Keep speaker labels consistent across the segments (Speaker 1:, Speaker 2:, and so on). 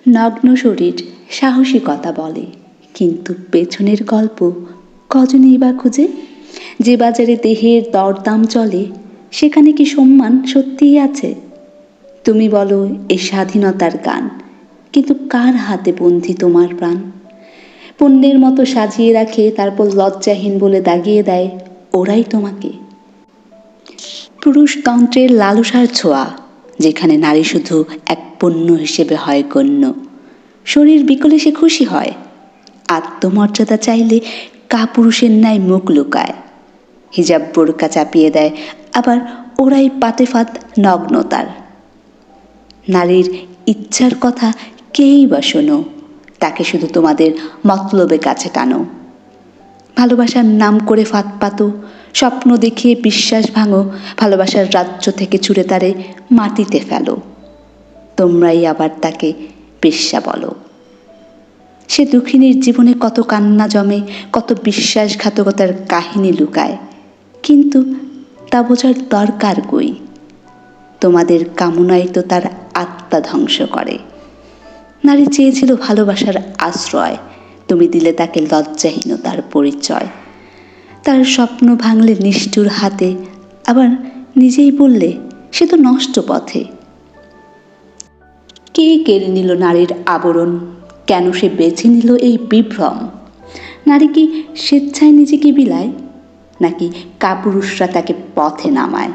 Speaker 1: নগ্ন শরীর সাহসিকতা বলে, কিন্তু পেছনের গল্প কজনই বা খুঁজে? যে বাজারে দেহের দরদাম চলে, সেখানে কি সম্মান সত্যিই আছে? তুমি বলো এ স্বাধীনতার গান, কিন্তু কার হাতে বন্দী তোমার প্রাণ? পণ্যের মতো সাজিয়ে রাখে, তারপর লজ্জাহীন বলে দাগিয়ে দেয় ওরাই তোমাকে। পুরুষতন্ত্রের লালসার ছোঁয়া, যেখানে নারী শুধু এক পণ্য হিসেবে হয় গণ্য। শরীর বিকলে সে খুশি হয়, আত্মমর্যাদা চাইলে কাপুরুষের ন্যায় মুখ লুকায়। হিজাব বোরকা চাপিয়ে দেয়, আবার ওরাই পাতে ফাঁদ নগ্নতার। নারীর ইচ্ছার কথা কেই বা শোনো, তাকে শুধু তোমাদের মতলবে কাছে টানো। ভালোবাসার নাম করে ফাঁদ পাতো, স্বপ্ন দেখিয়ে বিশ্বাস ভাঙো, ভালোবাসার রাজ্য থেকে ছুঁড়ে তারে মাটিতে ফেলো। তোমরাই আবার তাকে বেশ্যা বলো। সে দুঃখিনীর জীবনে কত কান্না জমে, কত বিশ্বাসঘাতকতার কাহিনী লুকায়, কিন্তু তা বোঝার দরকার কই? তোমাদের কামনাই তো তার আত্মা ধ্বংস করে। নারী চেয়েছিল ভালোবাসার আশ্রয়, তুমি দিলে তাকে লজ্জাহীনতার পরিচয়। তার স্বপ্ন ভাঙলে নিষ্ঠুর হাতে, আবার নিজেই বললে সে তো নষ্ট পথে। কে কেড়ে নিল নারীর আবরণ? কেন সে বেছে নিল এই বিভ্রম? নারী কি স্বেচ্ছায় নিজেকে বিলায়, নাকি কাপুরুষরা তাকে পথে নামায়?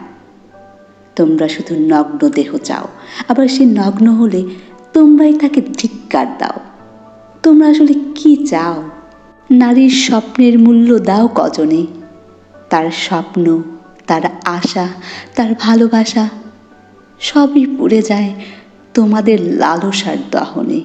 Speaker 1: তোমরা শুধু নগ্ন দেহ চাও, আবার সে নগ্ন হলে তোমরাই তাকে ধিক্কার দাও। তোমরা আসলে কি চাও? নারীর স্বপ্নের মূল্য দাও কজনে? তার স্বপ্ন, তার আশা, তার ভালোবাসা সবই পুড়ে যায় তোমাদের লালসার দহনে।